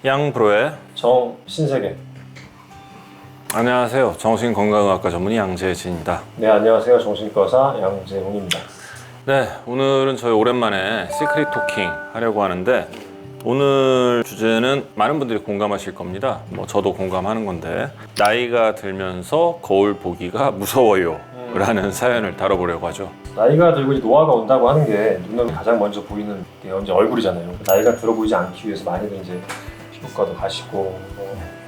양브로의 정신세계. 안녕하세요. 정신건강의학과 전문의 양재진입니다. 네, 안녕하세요. 정신과 의사 양재홍입니다. 네, 오늘은 저희 오랜만에 시크릿 토킹 하려고 하는데 오늘 주제는 많은 분들이 공감하실 겁니다. 저도 공감하는 건데 나이가 들면서 거울 보기가 무서워요 라는 사연을 다뤄보려고 하죠. 나이가 들고 이제 노화가 온다고 하는 게 눈으로 가장 먼저 보이는 게 이제 얼굴이잖아요. 나이가 들어 보이지 않기 위해서 많이들 이제 피부과도 가시고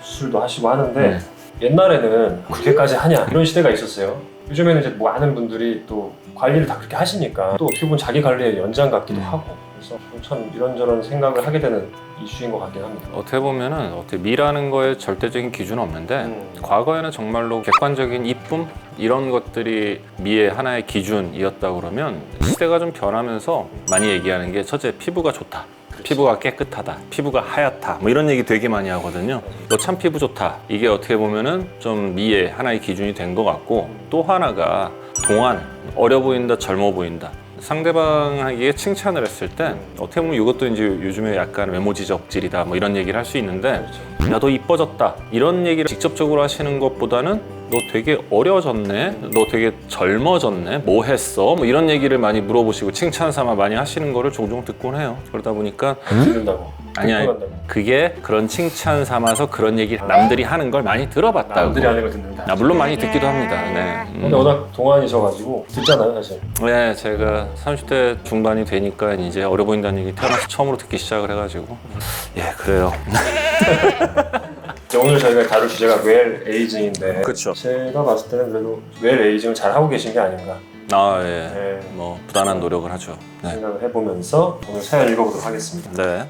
수술도 하시고 하는데 옛날에는 그렇게까지 하냐 이런 시대가 있었어요. 요즘에는 이제 많은 분들이 또 관리를 다 그렇게 하시니까 또 어떻게 보면 자기 관리의 연장 같기도 하고, 그래서 참 이런저런 생각을 하게 되는 이슈인 것 같긴 합니다. 어떻게 보면은 미라는 거에 절대적인 기준은 없는데 과거에는 정말로 객관적인 이쁨 이런 것들이 미의 하나의 기준이었다 그러면 시대가 좀 변하면서 많이 얘기하는 게 첫째 피부가 좋다, 피부가 깨끗하다, 피부가 하얗다 이런 얘기 되게 많이 하거든요. 너 참 피부 좋다, 이게 어떻게 보면은 좀 미의 하나의 기준이 된 것 같고, 또 하나가 동안, 어려 보인다, 젊어 보인다, 상대방에게 칭찬을 했을 때 어떻게 보면 이것도 이제 요즘에 약간 외모 지적질이다 이런 얘기를 할 수 있는데, 야 너 이뻐졌다 이런 얘기를 직접적으로 하시는 것보다는 너 되게 어려졌네, 너 되게 젊어졌네, 뭐 했어, 이런 얘기를 많이 물어보시고 칭찬 삼아 많이 하시는 거를 종종 듣곤 해요. 그러다 보니까 듣는다고. 아니야, 그게 그런 칭찬 삼아서 그런 얘기를 남들이 하는 걸 많이 들어봤다고. 남들이 하는 걸 듣는다. 물론 많이 듣기도 합니다. 네. 근데 워낙 동안이셔가지고 듣잖아요, 사실. 네, 제가 30대 중반이 되니까 이제 어려 보인다는 얘기 태어나서 처음으로 듣기 시작을 해가지고 예, 그래요. 오늘 저희가 다룰 주제가 웰 에이징인데, 그쵸. 제가 봤을 때는 그래도 웰 에이징을 잘 하고 계신 게 아닌가 예. 부단한 노력을 하죠. 네. 생각을 해보면서 오늘 사연 읽어보도록 하겠습니다. 네.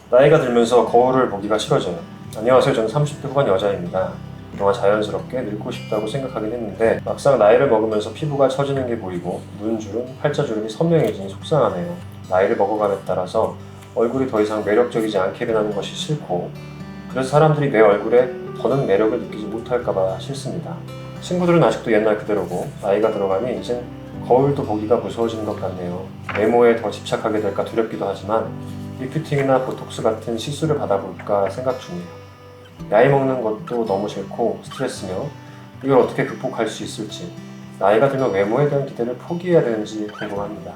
나이가 들면서 거울을 보기가 싫어져요. 안녕하세요. 저는 30대 후반 여자입니다. 그동안 자연스럽게 늙고 싶다고 생각하긴 했는데 막상 나이를 먹으면서 피부가 처지는 게 보이고 눈주름, 팔자주름이 선명해지니 속상하네요. 나이를 먹어감에 따라서 얼굴이 더 이상 매력적이지 않게 변하는 것이 싫고, 그래서 사람들이 내 얼굴에 더는 매력을 느끼지 못할까봐 싫습니다. 친구들은 아직도 옛날 그대로고 나이가 들어가니 이젠 거울도 보기가 무서워지는 것 같네요. 외모에 더 집착하게 될까 두렵기도 하지만 리프팅이나 보톡스 같은 시술을 받아볼까 생각 중이에요. 나이 먹는 것도 너무 싫고 스트레스며 이걸 어떻게 극복할 수 있을지, 나이가 들면 외모에 대한 기대를 포기해야 되는지 궁금합니다.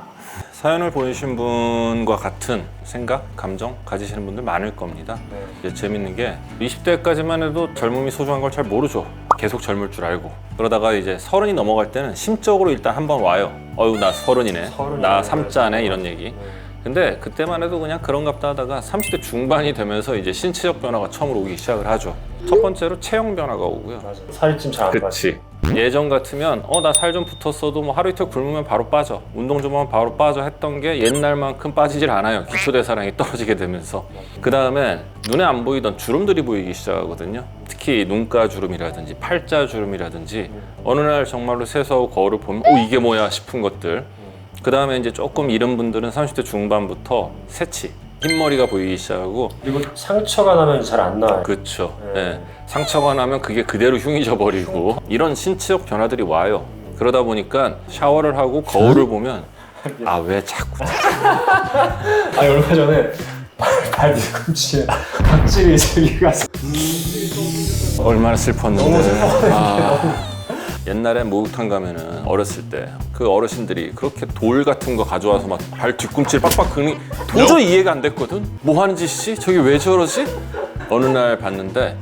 사연을 보내신 분과 같은 생각, 감정 가지시는 분들 많을 겁니다. 이제 재밌는 게 20대까지만 해도 젊음이 소중한 걸 잘 모르죠. 계속 젊을 줄 알고. 그러다가 이제 30이 넘어갈 때는 심적으로 일단 한번 와요. 어휴, 나 30이네, 나 3자네, 이런 얘기. 근데 그때만 해도 그냥 그런갑다 하다가 30대 중반이 되면서 이제 신체적 변화가 처음으로 오기 시작을 하죠. 첫 번째로 체형 변화가 오고요. 맞아. 살이 좀 잘 안 빠져. 그치. 예전 같으면 나 살 좀 붙었어도 하루 이틀 굶으면 바로 빠져, 운동 좀 하면 바로 빠져 했던 게 옛날만큼 빠지질 않아요. 기초대사량이 떨어지게 되면서. 그 다음에 눈에 안 보이던 주름들이 보이기 시작하거든요. 특히 눈가 주름이라든지 팔자 주름이라든지 어느 날 정말로 세수하고 거울을 보면 이게 뭐야 싶은 것들. 그 다음에 이제 조금 이른 분들은 30대 중반부터 새치, 흰머리가 보이기 시작하고, 그리고 상처가 나면 잘 안 나와요. 그렇죠. 네. 상처가 나면 그게 그대로 흉해져 버리고 이런 신체적 변화들이 와요. 그러다 보니까 샤워를 하고 거울을 보면 왜 자꾸 얼마 전에 발 뒤꿈치에 각질이 생기가 얼마나 슬펐는데. 너무 슬펐는데. 옛날에 목욕탕 가면은 어렸을 때 그 어르신들이 그렇게 돌 같은 거 가져와서 막 발 뒤꿈치를 빡빡 긁는, 도저히 이해가 안 됐거든. 뭐 하는 짓이지? 저게 왜 저러지? 어느 날 봤는데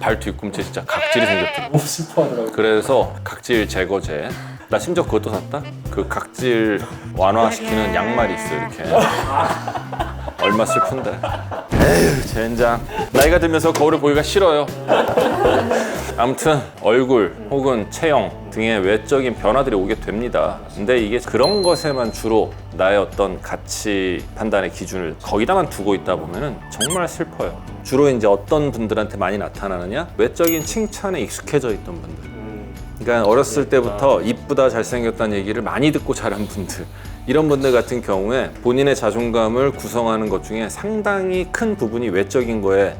발 뒤꿈치에 진짜 각질이 생겼더라고. 너무 슬퍼하더라고요. 그래서 각질 제거제, 나 심지어 그것도 샀다? 그 각질 완화시키는 양말이 있어, 이렇게. 얼마 슬픈데. 에휴, 젠장. 나이가 들면서 거울을 보기가 싫어요. 아무튼 얼굴 혹은 체형 등의 외적인 변화들이 오게 됩니다. 근데 이게 그런 것에만 주로 나의 어떤 가치 판단의 기준을 거기다만 두고 있다 보면은 정말 슬퍼요. 주로 이제 어떤 분들한테 많이 나타나느냐? 외적인 칭찬에 익숙해져 있던 분들. 그러니까 어렸을 때부터 이쁘다, 잘생겼다는 얘기를 많이 듣고 자란 분들, 이런 분들 같은 경우에 본인의 자존감을 구성하는 것 중에 상당히 큰 부분이 외적인 거에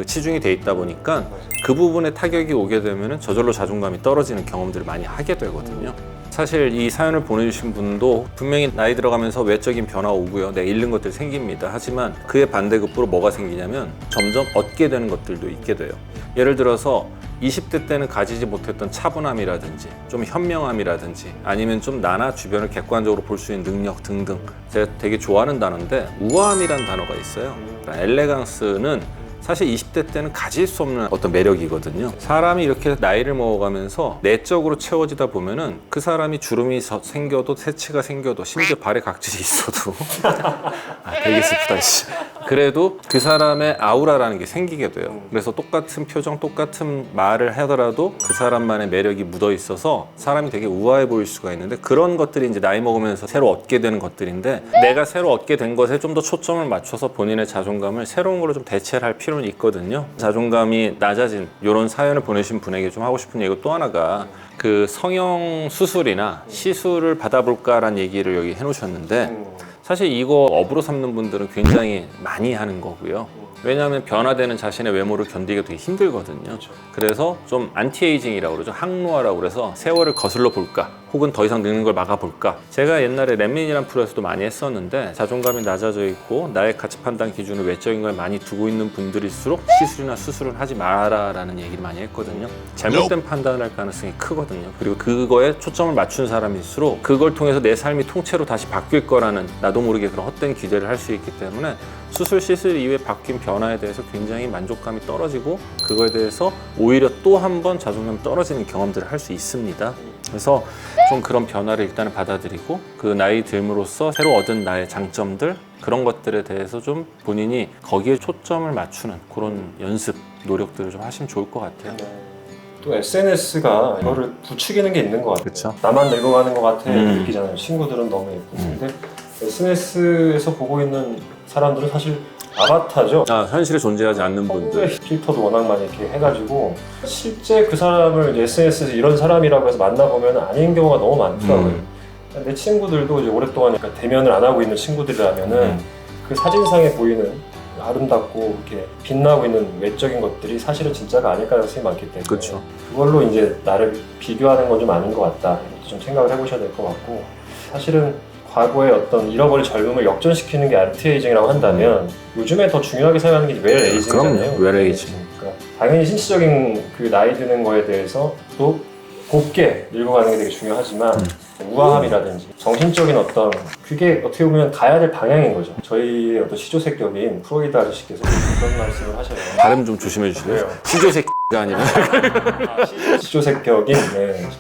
치중이 돼 있다 보니까 그 부분에 타격이 오게 되면 저절로 자존감이 떨어지는 경험들을 많이 하게 되거든요. 사실 이 사연을 보내주신 분도 분명히 나이 들어가면서 외적인 변화가 오고요. 내가 잃는 것들이 생깁니다. 하지만 그의 반대급부로 뭐가 생기냐면 점점 얻게 되는 것들도 있게 돼요. 예를 들어서 20대 때는 가지지 못했던 차분함이라든지 좀 현명함이라든지 아니면 좀 나나 주변을 객관적으로 볼 수 있는 능력 등등, 제가 되게 좋아하는 단어인데 우아함이라는 단어가 있어요. 엘레강스는 사실 20대 때는 가질 수 없는 어떤 매력이거든요. 사람이 이렇게 나이를 먹어가면서 내적으로 채워지다 보면은 그 사람이 주름이 생겨도 새치가 생겨도 심지어 발에 각질이 있어도 되게 슬프다 씨. 그래도 그 사람의 아우라라는 게 생기게 돼요. 그래서 똑같은 표정, 똑같은 말을 하더라도 그 사람만의 매력이 묻어 있어서 사람이 되게 우아해 보일 수가 있는데, 그런 것들이 이제 나이 먹으면서 새로 얻게 되는 것들인데, 내가 새로 얻게 된 것에 좀 더 초점을 맞춰서 본인의 자존감을 새로운 걸로 좀 대체를 할 필요는 있거든요. 자존감이 낮아진 이런 사연을 보내신 분에게 좀 하고 싶은 얘기가 또 하나가, 그 성형 수술이나 시술을 받아볼까라는 얘기를 여기 해놓으셨는데, 사실 이거 업으로 삼는 분들은 굉장히 많이 하는 거고요. 왜냐하면 변화되는 자신의 외모를 견디기가 되게 힘들거든요. 그래서 좀 안티에이징이라고 그러죠. 항노화라고 그래서 세월을 거슬러 볼까, 혹은 더 이상 늙는 걸 막아볼까. 제가 옛날에 랩린이라는 프로에서도 많이 했었는데, 자존감이 낮아져 있고 나의 가치 판단 기준을 외적인 걸 많이 두고 있는 분들일수록 시술이나 수술을 하지 마라라는 얘기를 많이 했거든요. 잘못된 판단을 할 가능성이 크거든요. 그리고 그거에 초점을 맞춘 사람일수록 그걸 통해서 내 삶이 통째로 다시 바뀔 거라는 나도 모르게 그런 헛된 기대를 할 수 있기 때문에, 수술, 시술 이후에 바뀐 변화에 대해서 굉장히 만족감이 떨어지고 그거에 대해서 오히려 또 한 번 자존감이 떨어지는 경험들을 할 수 있습니다. 그래서 좀 그런 변화를 일단은 받아들이고, 그 나이 듦으로써 새로 얻은 나의 장점들, 그런 것들에 대해서 좀 본인이 거기에 초점을 맞추는 그런 연습, 노력들을 좀 하시면 좋을 것 같아요. 또 SNS가 이거를 부추기는 게 있는 것 같아요. 그쵸? 나만 늙어가는 것 같아 느끼잖아요. 친구들은 너무 예쁘고. 근데 SNS에서 보고 있는 사람들은 사실 아바타죠. 현실에 존재하지 않는 분들. 필터도 워낙 많이 이렇게 해가지고 실제 그 사람을 SNS에서 이런 사람이라고 해서 만나보면 아닌 경우가 너무 많더라고요. 내 친구들도 이제 오랫동안 그러니까 대면을 안 하고 있는 친구들이라면은 그 사진상에 보이는 아름답고 이렇게 빛나고 있는 외적인 것들이 사실은 진짜가 아닐 가능성이 많기 때문에, 그렇죠. 그걸로 이제 나를 비교하는 건 좀 아닌 것 같다. 이것도 좀 생각을 해보셔야 될 것 같고, 사실은 과거의 어떤 잃어버린 젊음을 역전시키는 게 안티에이징이라고 한다면 요즘에 더 중요하게 생각하는 게 웰에이징이잖아요. 그럼요. 웰에이징. 그러니까 당연히 신체적인 그 나이 드는 거에 대해서 또 곱게 늙어가는 게 되게 중요하지만 우아함이라든지 정신적인 어떤, 그게 어떻게 보면 가야 될 방향인 거죠. 저희의 어떤 시조새격인 프로이드 아저씨께서 그런 말씀을 하셔요. 발음 좀 조심해 주시고요. 시조새끼가 아니라. 시조새격인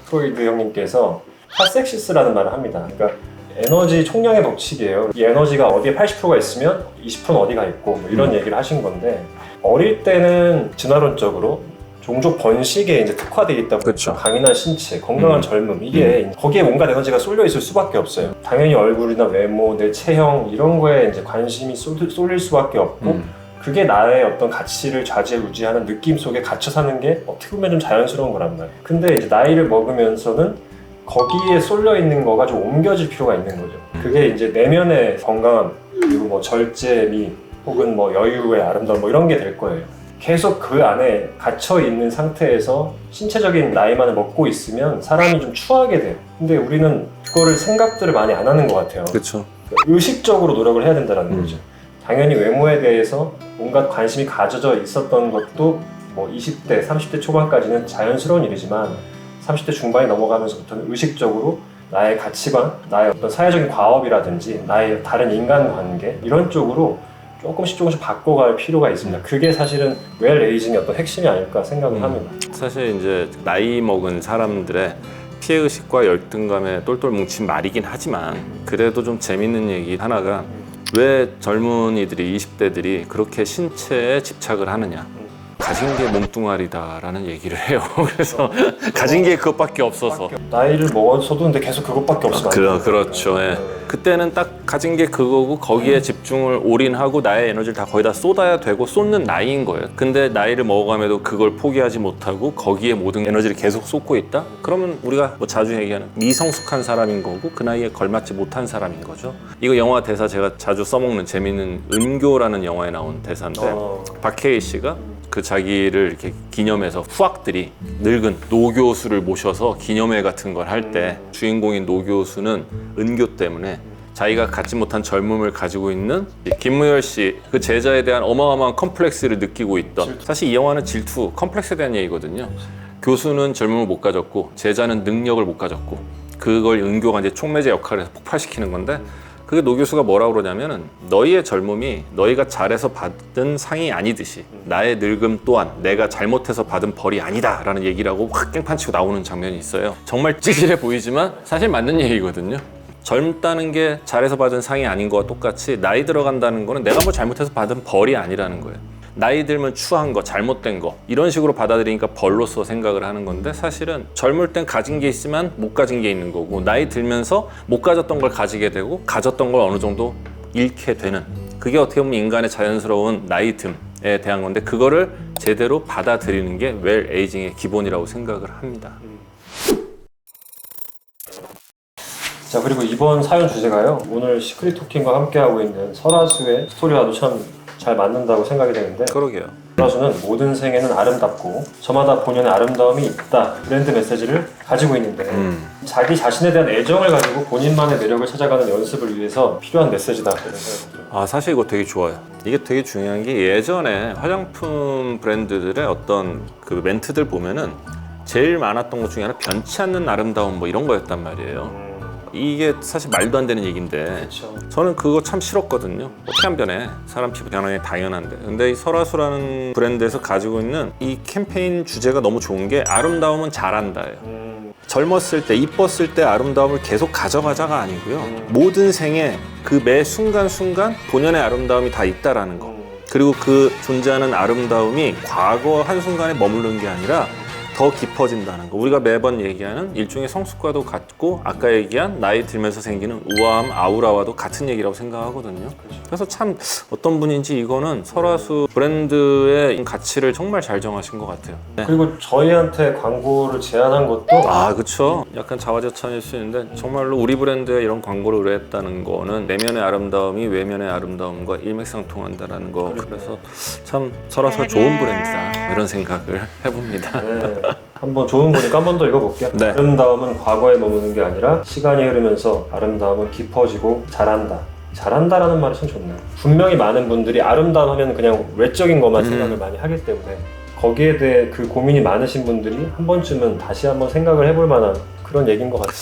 프로이드 형님께서 카섹시스라는 말을 합니다. 그러니까 에너지 총량의 법칙이에요. 이 에너지가 어디에 80%가 있으면 20%는 어디가 있고 뭐 이런 얘기를 하신 건데, 어릴 때는 진화론적으로 종족 번식에 이제 특화되어 있다 보니까 그렇죠. 강인한 신체, 건강한 젊음, 이게 거기에 뭔가 에너지가 쏠려 있을 수밖에 없어요. 당연히 얼굴이나 외모, 내 체형 이런 거에 이제 관심이 쏠릴 수밖에 없고, 그게 나의 어떤 가치를 좌지우지하는 느낌 속에 갇혀 사는 게 어떻게 보면 좀 자연스러운 거란 말이에요. 근데 이제 나이를 먹으면서는 거기에 쏠려 있는 거가 좀 옮겨질 필요가 있는 거죠. 그게 이제 내면의 건강함, 그리고 뭐 절제미, 혹은 뭐 여유의 아름다움, 뭐 이런 게 될 거예요. 계속 그 안에 갇혀 있는 상태에서 신체적인 나이만을 먹고 있으면 사람이 좀 추하게 돼요. 근데 우리는 그거를 생각들을 많이 안 하는 것 같아요. 그렇죠. 의식적으로 노력을 해야 된다는 거죠. 당연히 외모에 대해서 뭔가 관심이 가져져 있었던 것도 뭐 20대, 30대 초반까지는 자연스러운 일이지만 30대 중반이 넘어가면서부터는 의식적으로 나의 가치관, 나의 어떤 사회적인 과업이라든지 나의 다른 인간관계 이런 쪽으로 조금씩 바꿔갈 필요가 있습니다. 그게 사실은 웰에이징의 어떤 핵심이 아닐까 생각을 합니다. 사실 이제 나이 먹은 사람들의 피해의식과 열등감에 똘똘 뭉친 말이긴 하지만, 그래도 좀 재밌는 얘기 하나가, 왜 젊은이들이 20대들이 그렇게 신체에 집착을 하느냐, 가진 게 몸뚱아리다라는 얘기를 해요. 그래서 가진 게 그것밖에 없어서. 나이를 먹어서도 근데 계속 그것밖에 없으면 안 돼요. 그렇죠. 예. 그때는 딱 가진 게 그거고 거기에 집중을 올인하고 나의 에너지를 다 거의 다 쏟아야 되고 쏟는 나이인 거예요. 근데 나이를 먹어가면도 그걸 포기하지 못하고 거기에 모든 에너지를 계속 쏟고 있다? 그러면 우리가 뭐 자주 얘기하는 미성숙한 사람인 거고 그 나이에 걸맞지 못한 사람인 거죠. 이거 영화 대사 제가 자주 써먹는 재밌는 은교라는 영화에 나온 대사인데, 박해일 씨가 그 자기를 이렇게 기념해서 후학들이 늙은 노교수를 모셔서 기념회 같은 걸 할 때 주인공인 노교수는 은교 때문에 자기가 갖지 못한 젊음을 가지고 있는 김무열 씨 그 제자에 대한 어마어마한 컴플렉스를 느끼고 있던, 사실 이 영화는 질투, 컴플렉스에 대한 얘기거든요. 교수는 젊음을 못 가졌고 제자는 능력을 못 가졌고 그걸 은교가 이제 촉매제 역할을 해서 폭발시키는 건데, 그게 노 교수가 뭐라고 그러냐면은 너희의 젊음이 너희가 잘해서 받은 상이 아니듯이 나의 늙음 또한 내가 잘못해서 받은 벌이 아니다 라는 얘기를 하고 확 깽판치고 나오는 장면이 있어요. 정말 찌질해 보이지만 사실 맞는 얘기거든요. 젊다는 게 잘해서 받은 상이 아닌 거와 똑같이 나이 들어간다는 거는 내가 뭐 잘못해서 받은 벌이 아니라는 거예요. 나이 들면 추한 거, 잘못된 거 이런 식으로 받아들이니까 벌로서 생각을 하는 건데, 사실은 젊을 땐 가진 게 있지만 못 가진 게 있는 거고, 나이 들면서 못 가졌던 걸 가지게 되고 가졌던 걸 어느 정도 잃게 되는, 그게 어떻게 보면 인간의 자연스러운 나이 듦에 대한 건데, 그거를 제대로 받아들이는 게 웰 에이징의 기본이라고 생각을 합니다. 자, 그리고 이번 사연 주제가요, 오늘 시크릿 토킹과 함께하고 있는 설화수의 스토리와도 참 잘 맞는다고 생각이 되는데, 그러게요. 설화수는 모든 생애는 아름답고 저마다 본연의 아름다움이 있다, 브랜드 메시지를 가지고 있는데 자기 자신에 대한 애정을 가지고 본인만의 매력을 찾아가는 연습을 위해서 필요한 메시지다, 이런 생각이 들어요. 사실 이거 되게 좋아요. 이게 되게 중요한 게, 예전에 화장품 브랜드들의 어떤 그 멘트들 보면은 제일 많았던 것 중에 하나 변치 않는 아름다움 뭐 이런 거였단 말이에요. 이게 사실 말도 안 되는 얘기인데, 그렇죠. 저는 그거 참 싫었거든요. 어떻게 안 변해? 사람 피부 변하는 게 당연한데. 근데 이 설화수라는 브랜드에서 가지고 있는 이 캠페인 주제가 너무 좋은 게, 아름다움은 잘한다예요. 젊었을 때, 이뻤을 때 아름다움을 계속 가져가자가 아니고요. 모든 생에 그 매 순간순간 본연의 아름다움이 다 있다라는 거. 그리고 그 존재하는 아름다움이 과거 한순간에 머무르는 게 아니라 더 깊어진다는 거. 우리가 매번 얘기하는 일종의 성숙과도 같고, 아까 얘기한 나이 들면서 생기는 우아함, 아우라와도 같은 얘기라고 생각하거든요. 그래서 참 어떤 분인지 이거는 설화수 브랜드의 가치를 정말 잘 정하신 것 같아요. 네. 그리고 저희한테 광고를 제안한 것도 그렇죠. 약간 자화자찬일 수 있는데, 정말로 우리 브랜드에 이런 광고를 의뢰했다는 거는 내면의 아름다움이 외면의 아름다움과 일맥상통한다는 거. 그래서 참 설화수가 좋은 브랜드다, 이런 생각을 해봅니다. 네. 한번 좋은 거니까 한 번 더 읽어볼게요. 네. 아름다움은 과거에 머무는 게 아니라 시간이 흐르면서 아름다움은 깊어지고 자란다. 잘한다라는 말이 참 좋네요. 분명히 많은 분들이 아름다움 하면 그냥 외적인 것만 생각을 많이 하기 때문에, 거기에 대해 그 고민이 많으신 분들이 한 번쯤은 다시 한번 생각을 해볼 만한 그런 얘기인 것 같아요.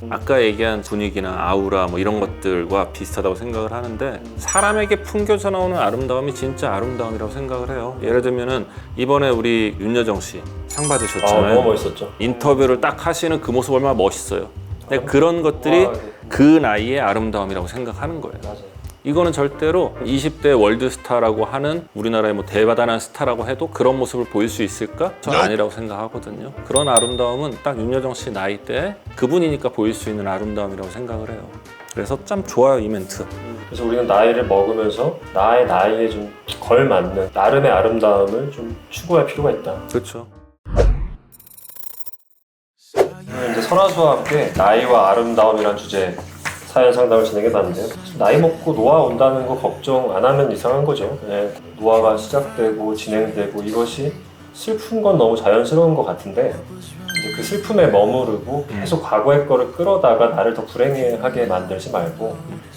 아까 얘기한 분위기나 아우라 뭐 이런 것들과 비슷하다고 생각을 하는데, 사람에게 풍겨져 나오는 아름다움이 진짜 아름다움이라고 생각을 해요. 예를 들면은 이번에 우리 윤여정 씨 상 받으셨잖아요. 너무 멋있었죠. 인터뷰를 딱 하시는 그 모습 얼마나 멋있어요. 근데 그런 것들이 그 나이의 아름다움이라고 생각하는 거예요. 맞아요. 이거는 절대로 20대 월드스타라고 하는 우리나라의 뭐 대단한 스타라고 해도 그런 모습을 보일 수 있을까? 저는 아니라고 생각하거든요. 그런 아름다움은 딱 윤여정 씨 나이 때 그분이니까 보일 수 있는 아름다움이라고 생각을 해요. 그래서 참 좋아요, 이 멘트. 그래서 우리는 나이를 먹으면서 나의 나이에 좀 걸맞는 나름의 아름다움을 좀 추구할 필요가 있다. 그렇죠. 이제 설화수와 함께 나이와 아름다움이란 주제 사연 상담을 진행해봤는데요. 나이 먹고 노화 온다는 거 걱정 안 하면 이상한 거죠. 노화가 시작되고 진행되고 이것이 슬픈 건 너무 자연스러운 것 같은데, 이제 그 슬픔에 머무르고 계속 과거의 거를 끌어다가 나를 더 불행하게 만들지 말고,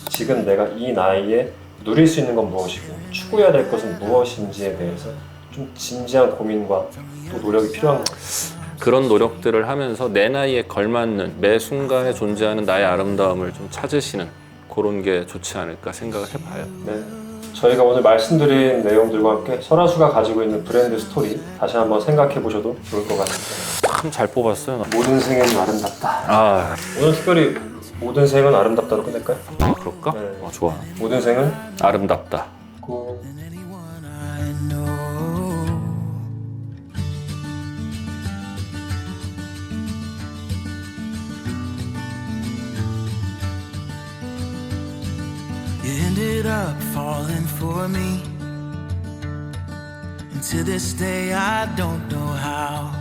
지금 내가 이 나이에 누릴 수 있는 건 무엇이고 추구해야 될 것은 무엇인지에 대해서 좀 진지한 고민과 또 노력이 필요한 것 같아요. 그런 노력들을 하면서 내 나이에 걸맞는 매 순간에 존재하는 나의 아름다움을 좀 찾으시는 그런 게 좋지 않을까 생각을 해봐요. 네, 저희가 오늘 말씀드린 내용들과 함께 설화수가 가지고 있는 브랜드 스토리 다시 한번 생각해 보셔도 좋을 것 같습니다. 참 잘 뽑았어요. 모든 생은 아름답다. 오늘 특별히 모든 생은 아름답다로 끝낼까요? 그럴까? 네. 좋아. 모든 생은 아름답다. 고... You ended up falling for me, and to this day I don't know how.